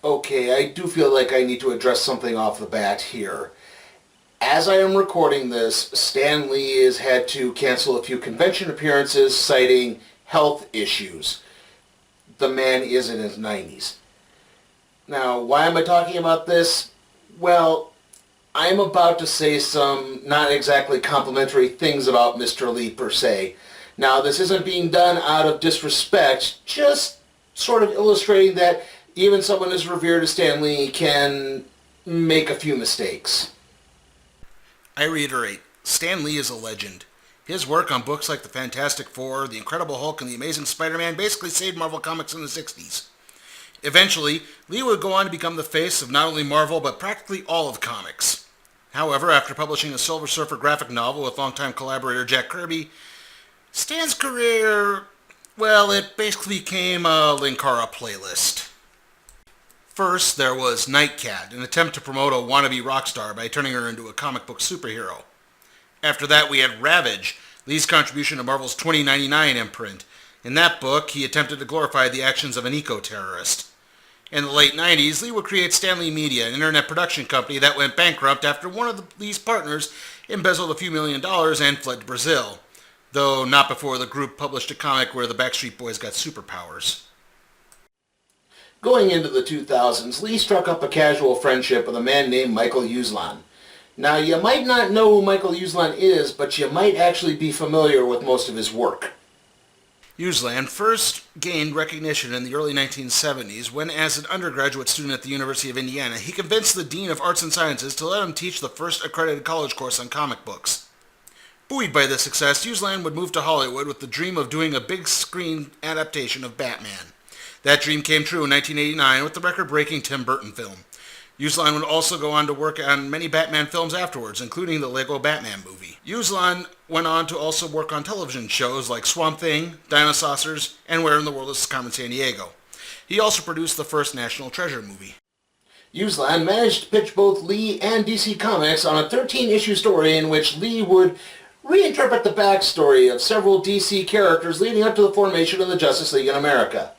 Okay, I do feel like I need to address something off the bat here. As I am recording this, Stan Lee has had to cancel a few convention appearances citing health issues. The man is in his 90s. Now, why am I talking about this? Well, I'm about to say some not exactly complimentary things about Mr. Lee per se. Now, this isn't being done out of disrespect, just sort of illustrating that even someone as revered as Stan Lee can make a few mistakes. I reiterate, Stan Lee is a legend. His work on books like The Fantastic Four, The Incredible Hulk, and The Amazing Spider-Man basically saved Marvel Comics in the 60s. Eventually, Lee would go on to become the face of not only Marvel, but practically all of comics. However, after publishing a Silver Surfer graphic novel with longtime collaborator Jack Kirby, Stan's career, well, it basically became a Linkara playlist. First, there was Nightcat, an attempt to promote a wannabe rock star by turning her into a comic book superhero. After that, we had Ravage, Lee's contribution to Marvel's 2099 imprint. In that book, he attempted to glorify the actions of an eco-terrorist. In the late 90s, Lee would create Stanley Media, an internet production company that went bankrupt after one of Lee's partners embezzled a few $1,000,000 and fled to Brazil, though not before the group published a comic where the Backstreet Boys got superpowers. Going into the 2000s, Lee struck up a casual friendship with a man named Michael Uslan. Now, you might not know who Michael Uslan is, but you might actually be familiar with most of his work. Uslan first gained recognition in the early 1970s when, as an undergraduate student at the University of Indiana, he convinced the Dean of Arts and Sciences to let him teach the first accredited college course on comic books. Buoyed by this success, Uslan would move to Hollywood with the dream of doing a big screen adaptation of Batman. That dream came true in 1989 with the record-breaking Tim Burton film. Uslan would also go on to work on many Batman films afterwards, including the Lego Batman movie. Uslan went on to also work on television shows like Swamp Thing, Dino-Saucers, and Where in the World is Carmen Sandiego. He also produced the first National Treasure movie. Uslan managed to pitch both Lee and DC Comics on a 13-issue story in which Lee would reinterpret the backstory of several DC characters leading up to the formation of the Justice League in America.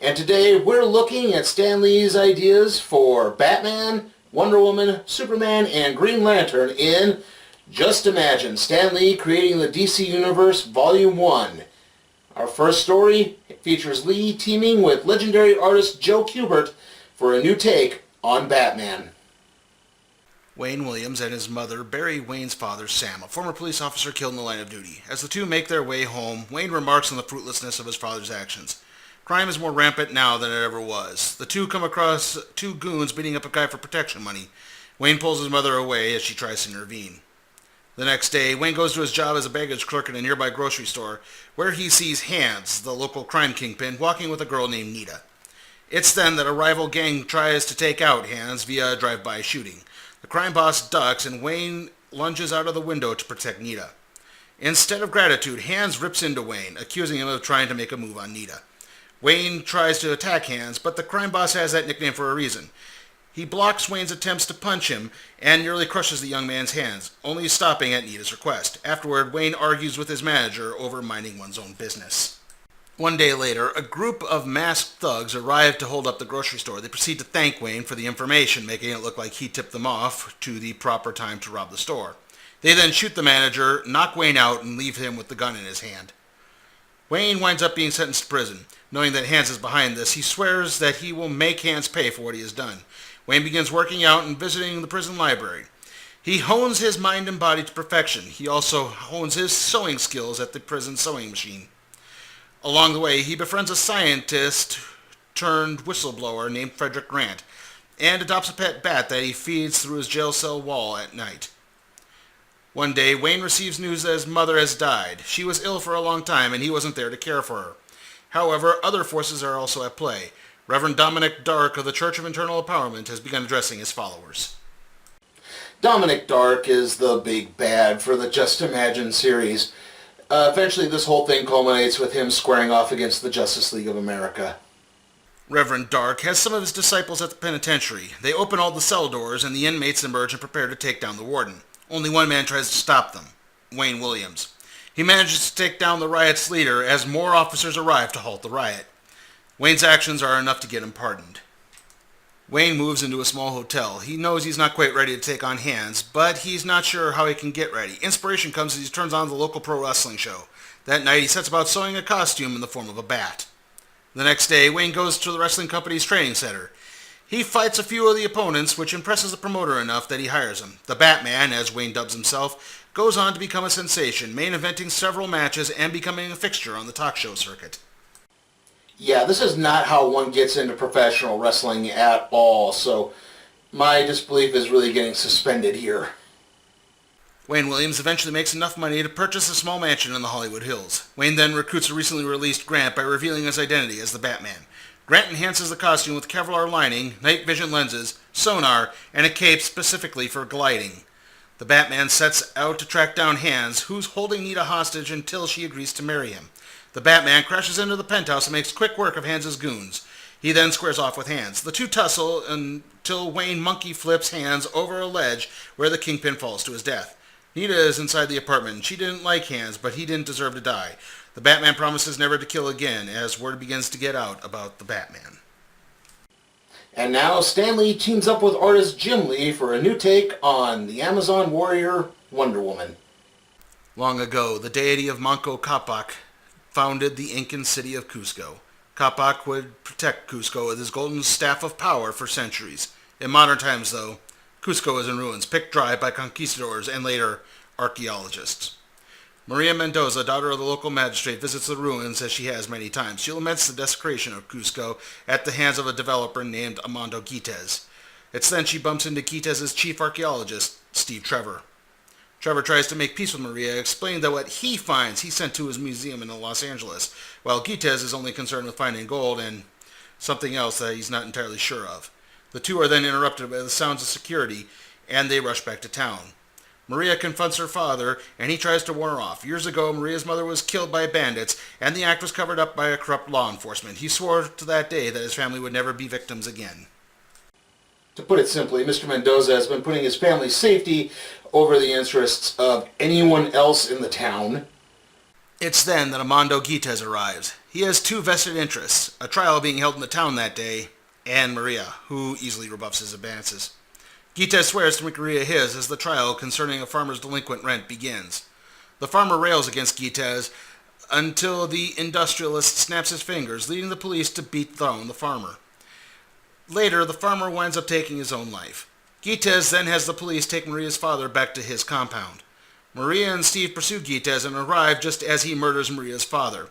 And today we're looking at Stan Lee's ideas for Batman, Wonder Woman, Superman, and Green Lantern in Just Imagine, Stan Lee Creating the DC Universe, Volume 1. Our first story features Lee teaming with legendary artist Joe Kubert for a new take on Batman. Wayne Williams and his mother bury Wayne's father, Sam, a former police officer killed in the line of duty. As the two make their way home, Wayne remarks on the fruitlessness of his father's actions. Crime is more rampant now than it ever was. The two come across two goons beating up a guy for protection money. Wayne pulls his mother away as she tries to intervene. The next day, Wayne goes to his job as a baggage clerk in a nearby grocery store, where he sees Hans, the local crime kingpin, walking with a girl named Nita. It's then that a rival gang tries to take out Hans via a drive-by shooting. The crime boss ducks, and Wayne lunges out of the window to protect Nita. Instead of gratitude, Hans rips into Wayne, accusing him of trying to make a move on Nita. Wayne tries to attack Hans, but the crime boss has that nickname for a reason. He blocks Wayne's attempts to punch him and nearly crushes the young man's hands, only stopping at Nita's request. Afterward, Wayne argues with his manager over minding one's own business. One day later, a group of masked thugs arrive to hold up the grocery store. They proceed to thank Wayne for the information, making it look like he tipped them off to the proper time to rob the store. They then shoot the manager, knock Wayne out, and leave him with the gun in his hand. Wayne winds up being sentenced to prison. Knowing that Hans is behind this, he swears that he will make Hans pay for what he has done. Wayne begins working out and visiting the prison library. He hones his mind and body to perfection. He also hones his sewing skills at the prison sewing machine. Along the way, he befriends a scientist turned whistleblower named Frederick Grant and adopts a pet bat that he feeds through his jail cell wall at night. One day, Wayne receives news that his mother has died. She was ill for a long time, and he wasn't there to care for her. However, other forces are also at play. Reverend Dominic Dark of the Church of Internal Empowerment has begun addressing his followers. Dominic Dark is the big bad for the Just Imagine series. Eventually, this whole thing culminates with him squaring off against the Justice League of America. Reverend Dark has some of his disciples at the penitentiary. They open all the cell doors, and the inmates emerge and prepare to take down the warden. Only one man tries to stop them, Wayne Williams. He manages to take down the riot's leader as more officers arrive to halt the riot. Wayne's actions are enough to get him pardoned. Wayne moves into a small hotel. He knows he's not quite ready to take on hands, but he's not sure how he can get ready. Inspiration comes as he turns on the local pro wrestling show. That night, he sets about sewing a costume in the form of a bat. The next day, Wayne goes to the wrestling company's training center. He fights a few of the opponents, which impresses the promoter enough that he hires him. The Batman, as Wayne dubs himself, goes on to become a sensation, main eventing several matches and becoming a fixture on the talk show circuit. Yeah, this is not how one gets into professional wrestling at all, so my disbelief is really getting suspended here. Wayne Williams eventually makes enough money to purchase a small mansion in the Hollywood Hills. Wayne then recruits a recently released Grant by revealing his identity as the Batman. Grant enhances the costume with Kevlar lining, night vision lenses, sonar, and a cape specifically for gliding. The Batman sets out to track down Hans, who's holding Nita hostage until she agrees to marry him. The Batman crashes into the penthouse and makes quick work of Hans's goons. He then squares off with Hans. The two tussle until Wayne monkey flips Hans over a ledge where the Kingpin falls to his death. Nita is inside the apartment. She didn't like Hans, but he didn't deserve to die. The Batman promises never to kill again as word begins to get out about the Batman. And now Stan Lee teams up with artist Jim Lee for a new take on the Amazon warrior Wonder Woman. Long ago, the deity of Manco Capac founded the Incan city of Cusco. Capac would protect Cusco with his golden staff of power for centuries. In modern times, though, Cusco is in ruins, picked dry by conquistadors and later archaeologists. Maria Mendoza, daughter of the local magistrate, visits the ruins as she has many times. She laments the desecration of Cusco at the hands of a developer named Armando Guitez. It's then she bumps into Guitez's chief archaeologist, Steve Trevor. Trevor tries to make peace with Maria, explaining that what he finds he sent to his museum in Los Angeles, while Guitez is only concerned with finding gold and something else that he's not entirely sure of. The two are then interrupted by the sounds of security, and they rush back to town. Maria confronts her father, and he tries to warn her off. Years ago, Maria's mother was killed by bandits, and the act was covered up by a corrupt law enforcement. He swore to that day that his family would never be victims again. To put it simply, Mr. Mendoza has been putting his family's safety over the interests of anyone else in the town. It's then that Armando Guitez arrives. He has two vested interests, a trial being held in the town that day, and Maria, who easily rebuffs his advances. Guitez swears to make Maria his as the trial concerning a farmer's delinquent rent begins. The farmer rails against Guitez until the industrialist snaps his fingers, leading the police to beat down the farmer. Later, the farmer winds up taking his own life. Guitez then has the police take Maria's father back to his compound. Maria and Steve pursue Guitez and arrive just as he murders Maria's father.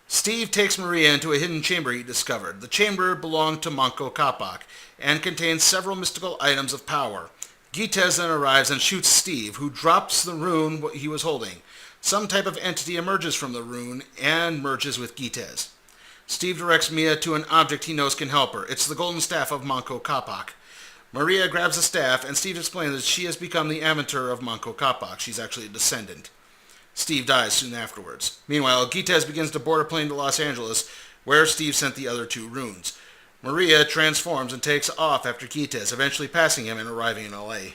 Steve takes Maria into a hidden chamber he discovered. The chamber belonged to Manco Capac and contains several mystical items of power. Guitez then arrives and shoots Steve, who drops the rune he was holding. Some type of entity emerges from the rune and merges with Guitez. Steve directs Mia to an object he knows can help her. It's the golden staff of Manco Capac. Maria grabs the staff, and Steve explains that she has become the avatar of Manco Capac. She's actually a descendant. Steve dies soon afterwards. Meanwhile, Guitez begins to board a plane to Los Angeles, where Steve sent the other two runes. Maria transforms and takes off after Guitez, eventually passing him and arriving in L.A.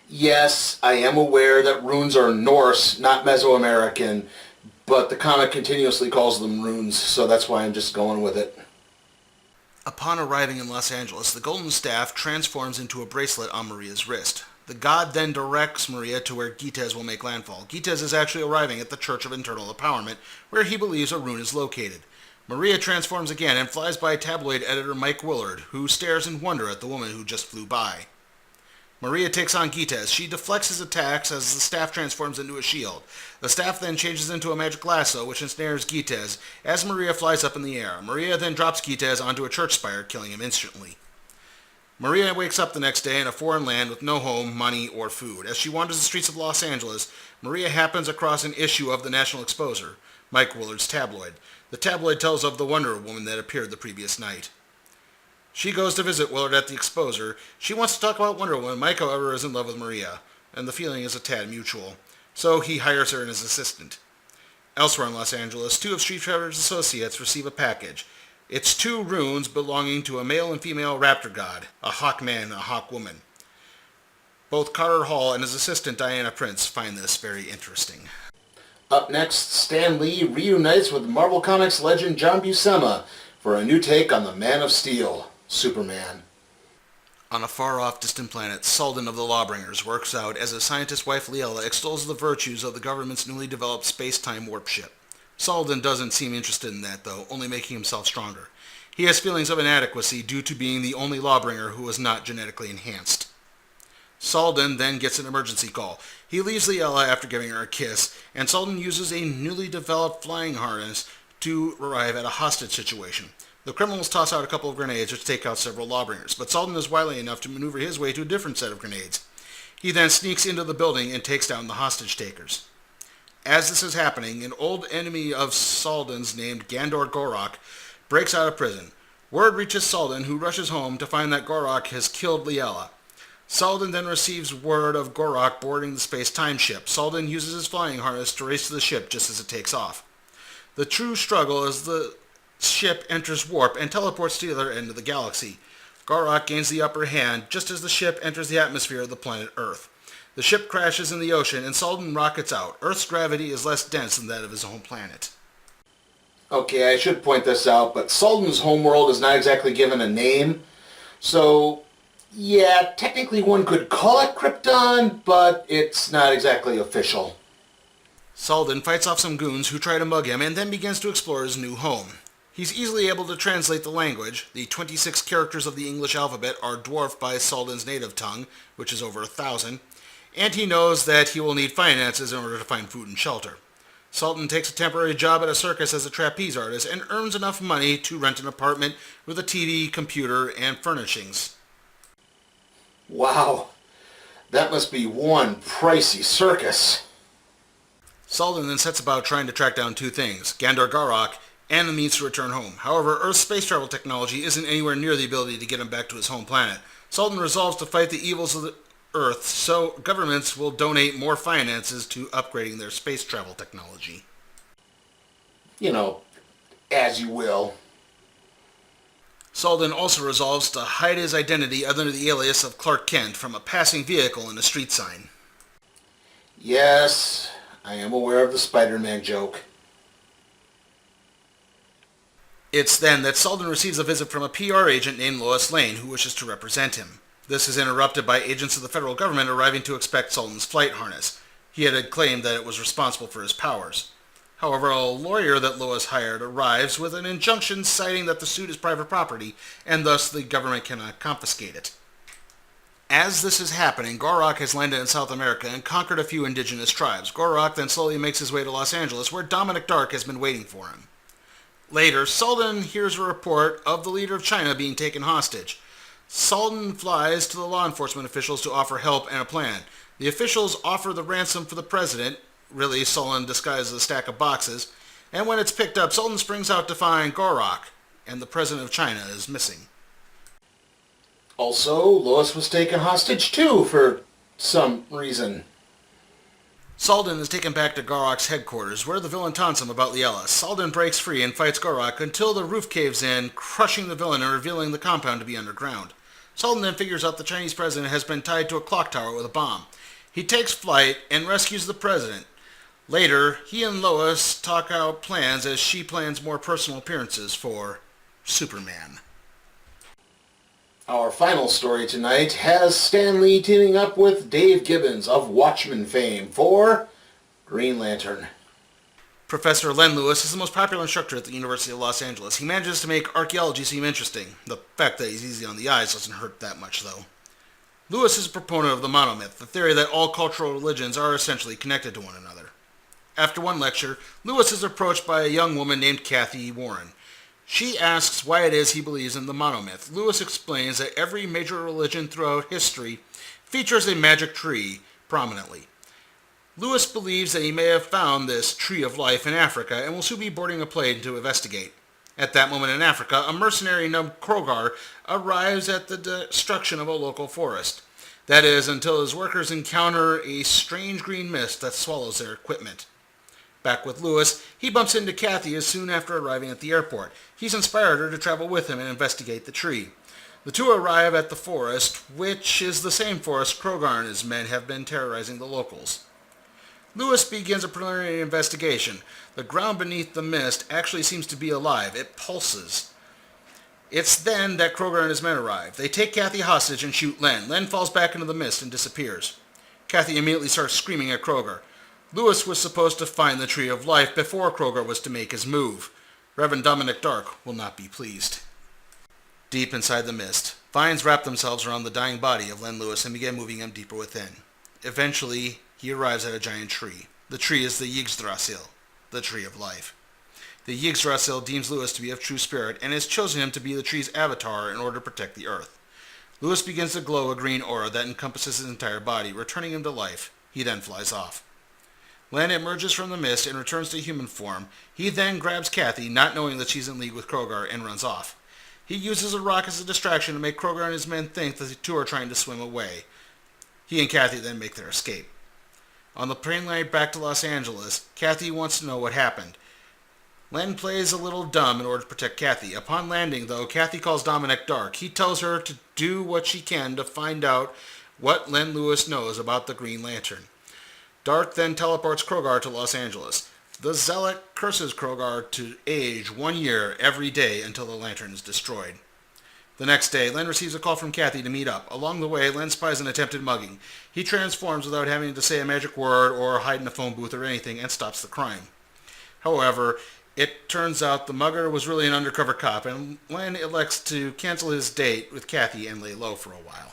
Yes, I am aware that runes are Norse, not Mesoamerican, but the comic continuously calls them runes, so that's why I'm just going with it. Upon arriving in Los Angeles, the golden staff transforms into a bracelet on Maria's wrist. The god then directs Maria to where Guitez will make landfall. Guitez is actually arriving at the Church of Internal Empowerment, where he believes a rune is located. Maria transforms again and flies by tabloid editor Mike Willard, who stares in wonder at the woman who just flew by. Maria takes on Guitez. She deflects his attacks as the staff transforms into a shield. The staff then changes into a magic lasso, which ensnares Guitez as Maria flies up in the air. Maria then drops Guitez onto a church spire, killing him instantly. Maria wakes up the next day in a foreign land with no home, money, or food. As she wanders the streets of Los Angeles, Maria happens across an issue of the National Exposer, Mike Willard's tabloid. The tabloid tells of the Wonder Woman that appeared the previous night. She goes to visit Willard at the Exposer. She wants to talk about Wonder Woman. Mike, however, is in love with Maria, and the feeling is a tad mutual. So he hires her as his assistant. Elsewhere in Los Angeles, two of Steve Trevor's associates receive a package. It's two runes belonging to a male and female raptor god, a hawk man and a hawk woman. Both Carter Hall and his assistant Diana Prince find this very interesting. Up next, Stan Lee reunites with Marvel Comics legend John Buscema for a new take on the Man of Steel. Superman. On a far-off distant planet, Salden of the Lawbringers works out as his scientist wife Liella extols the virtues of the government's newly developed space-time warp ship. Salden doesn't seem interested in that, though, only making himself stronger. He has feelings of inadequacy due to being the only Lawbringer who was not genetically enhanced. Salden then gets an emergency call. He leaves Liella after giving her a kiss, and Salden uses a newly developed flying harness to arrive at a hostage situation. The criminals toss out a couple of grenades which take out several Lawbringers, but Salden is wily enough to maneuver his way to a different set of grenades. He then sneaks into the building and takes down the hostage takers. As this is happening, an old enemy of Salden's named Gandor Gorok breaks out of prison. Word reaches Salden, who rushes home to find that Gorok has killed Liella. Salden then receives word of Gorok boarding the space-time ship. Salden uses his flying harness to race to the ship just as it takes off. The true struggle is the ship enters warp and teleports to the other end of the galaxy. Gorok gains the upper hand just as the ship enters the atmosphere of the planet Earth. The ship crashes in the ocean and Salden rockets out. Earth's gravity is less dense than that of his home planet. Okay, I should point this out, but Salden's homeworld is not exactly given a name, so yeah, technically one could call it Krypton, but it's not exactly official. Salden fights off some goons who try to mug him and then begins to explore his new home. He's easily able to translate the language. The 26 characters of the English alphabet are dwarfed by Salden's native tongue, which is over 1,000, and he knows that he will need finances in order to find food and shelter. Salden takes a temporary job at a circus as a trapeze artist and earns enough money to rent an apartment with a TV, computer, and furnishings. Wow, that must be one pricey circus. Salden then sets about trying to track down two things, Gandor Gorok and the means to return home. However, Earth's space travel technology isn't anywhere near the ability to get him back to his home planet. Salden resolves to fight the evils of the Earth, so governments will donate more finances to upgrading their space travel technology. You know, as you will. Salden also resolves to hide his identity under the alias of Clark Kent from a passing vehicle and a street sign. Yes, I am aware of the Spider-Man joke. It's then that Salden receives a visit from a PR agent named Lois Lane who wishes to represent him. This is interrupted by agents of the federal government arriving to inspect Salden's flight harness. He had claimed that it was responsible for his powers. However, a lawyer that Lois hired arrives with an injunction citing that the suit is private property, and thus the government cannot confiscate it. As this is happening, Gorok has landed in South America and conquered a few indigenous tribes. Gorok then slowly makes his way to Los Angeles, where Dominic Dark has been waiting for him. Later, Salden hears a report of the leader of China being taken hostage. Salden flies to the law enforcement officials to offer help and a plan. The officials offer the ransom for the president, really Salden disguised as a stack of boxes, and when it's picked up, Salden springs out to find Gorok, and the president of China is missing. Also, Lois was taken hostage too, for some reason. Salden is taken back to Gorok's headquarters, where the villain taunts him about Liella. Salden breaks free and fights Gorok until the roof caves in, crushing the villain and revealing the compound to be underground. Salden then figures out the Chinese president has been tied to a clock tower with a bomb. He takes flight and rescues the president. Later, he and Lois talk out plans as she plans more personal appearances for Superman. Our final story tonight has Stan Lee teaming up with Dave Gibbons of Watchmen fame for Green Lantern. Professor Len Lewis is the most popular instructor at the University of Los Angeles. He manages to make archaeology seem interesting. The fact that he's easy on the eyes doesn't hurt that much, though. Lewis is a proponent of the monomyth, the theory that all cultural religions are essentially connected to one another. After one lecture, Lewis is approached by a young woman named Kathy Warren. She asks why it is he believes in the monomyth. Lewis explains that every major religion throughout history features a magic tree prominently. Lewis believes that he may have found this tree of life in Africa and will soon be boarding a plane to investigate. At that moment in Africa, a mercenary named Krogar arrives at the destruction of a local forest. That is, until his workers encounter a strange green mist that swallows their equipment. Back with Lewis, he bumps into Kathy as soon after arriving at the airport. He's inspired her to travel with him and investigate the tree. The two arrive at the forest, which is the same forest Krogar and his men have been terrorizing the locals. Lewis begins a preliminary investigation. The ground beneath the mist actually seems to be alive. It pulses. It's then that Kroger and his men arrive. They take Kathy hostage and shoot Len. Len falls back into the mist and disappears. Kathy immediately starts screaming at Kroger. Lewis was supposed to find the Tree of Life before Kroger was to make his move. Reverend Dominic Dark will not be pleased. Deep inside the mist, vines wrap themselves around the dying body of Len Lewis and begin moving him deeper within. Eventually, he arrives at a giant tree. The tree is the Yggdrasil, the Tree of Life. The Yggdrasil deems Lewis to be of true spirit and has chosen him to be the tree's avatar in order to protect the earth. Lewis begins to glow a green aura that encompasses his entire body, returning him to life. He then flies off. Len emerges from the mist and returns to human form. He then grabs Kathy, not knowing that she's in league with Kroger, and runs off. He uses a rock as a distraction to make Kroger and his men think that the two are trying to swim away. He and Kathy then make their escape. On the plane ride back to Los Angeles, Kathy wants to know what happened. Len plays a little dumb in order to protect Kathy. Upon landing, though, Kathy calls Dominic Dark. He tells her to do what she can to find out what Len Lewis knows about the Green Lantern. Dark then teleports Kroger to Los Angeles. The Zealot curses Kroger to age 1 year every day until the lantern is destroyed. The next day, Len receives a call from Kathy to meet up. Along the way, Len spies an attempted mugging. He transforms without having to say a magic word or hide in a phone booth or anything and stops the crime. However, it turns out the mugger was really an undercover cop, and Len elects to cancel his date with Kathy and lay low for a while.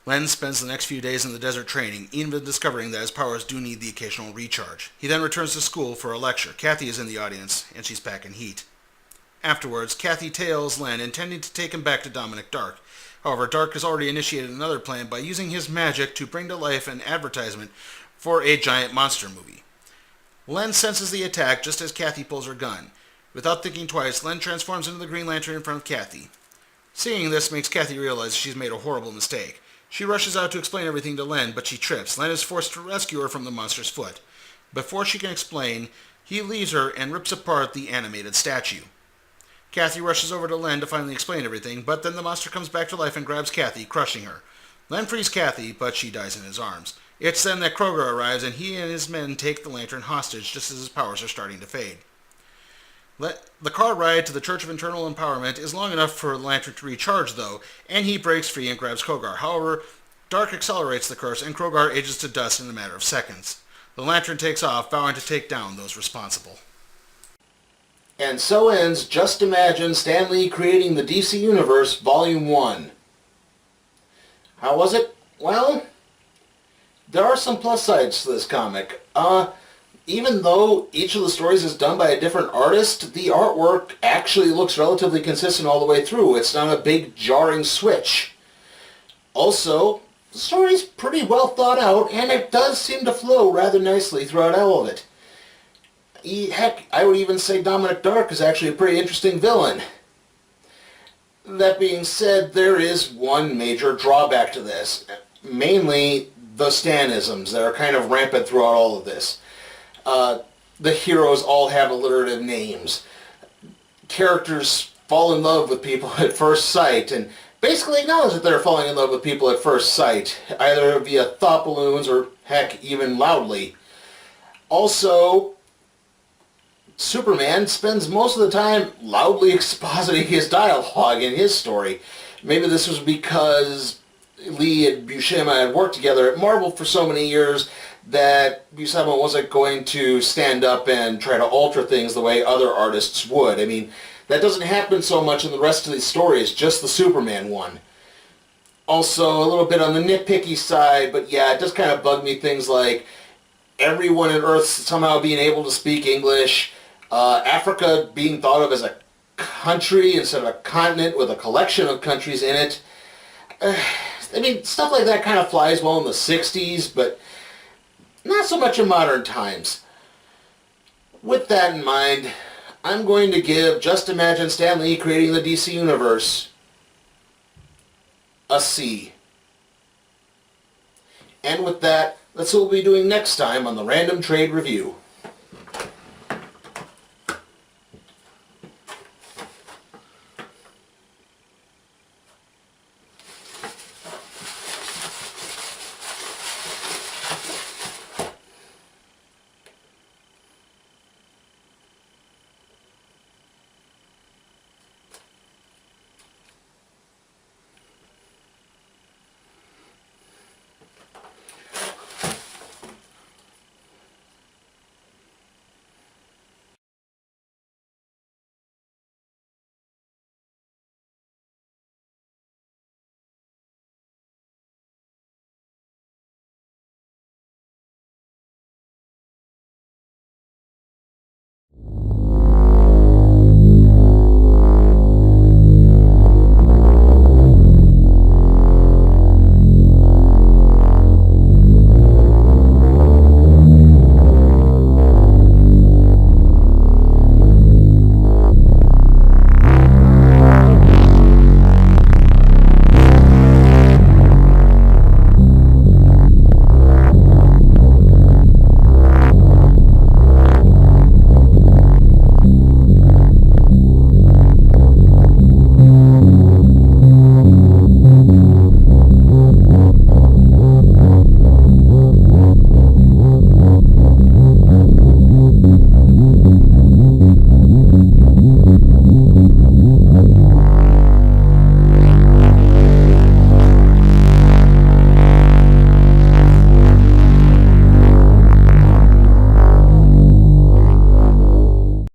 Len spends the next few days in the desert training, even discovering that his powers do need the occasional recharge. He then returns to school for a lecture. Kathy is in the audience, and she's packing heat. Afterwards, Kathy tails Len, intending to take him back to Dominic Dark. However, Dark has already initiated another plan by using his magic to bring to life an advertisement for a giant monster movie. Len senses the attack just as Kathy pulls her gun. Without thinking twice, Len transforms into the Green Lantern in front of Kathy. Seeing this makes Kathy realize she's made a horrible mistake. She rushes out to explain everything to Len, but she trips. Len is forced to rescue her from the monster's foot. Before she can explain, he leaves her and rips apart the animated statue. Kathy rushes over to Len to finally explain everything, but then the monster comes back to life and grabs Kathy, crushing her. Len frees Kathy, but she dies in his arms. It's then that Kroger arrives, and he and his men take the lantern hostage just as his powers are starting to fade. The car ride to the Church of Internal Empowerment is long enough for the lantern to recharge, though, and he breaks free and grabs Kroger. However, Dark accelerates the curse, and Kroger ages to dust in a matter of seconds. The lantern takes off, vowing to take down those responsible. And so ends Just Imagine Stan Lee Creating the DC Universe, Volume 1. How was it? Well, there are some plus sides to this comic. Even though each of the stories is done by a different artist, the artwork actually looks relatively consistent all the way through. It's not a big jarring switch. Also, the story's pretty well thought out, and it does seem to flow rather nicely throughout all of it. Heck, I would even say Dominic Dark is actually a pretty interesting villain. That being said, there is one major drawback to this. Mainly the Stanisms that are kind of rampant throughout all of this. The heroes all have alliterative names. Characters fall in love with people at first sight and basically acknowledge that they're falling in love with people at first sight, either via thought balloons or, heck, even loudly. Also, Superman spends most of the time loudly expositing his dialogue in his story. Maybe this was because Lee and Buscema had worked together at Marvel for so many years that Buscema wasn't going to stand up and try to alter things the way other artists would. I mean, that doesn't happen so much in the rest of these stories, just the Superman one. Also, a little bit on the nitpicky side, but yeah, it does kind of bug me, things like everyone on Earth somehow being able to speak English, Africa being thought of as a country instead of a continent with a collection of countries in it. I mean, stuff like that kind of flies well in the 60s, but not so much in modern times. With that in mind, I'm going to give Just Imagine Stan Lee Creating the DC Universe a C. And with that, that's what we'll be doing next time on the Random Trade Review.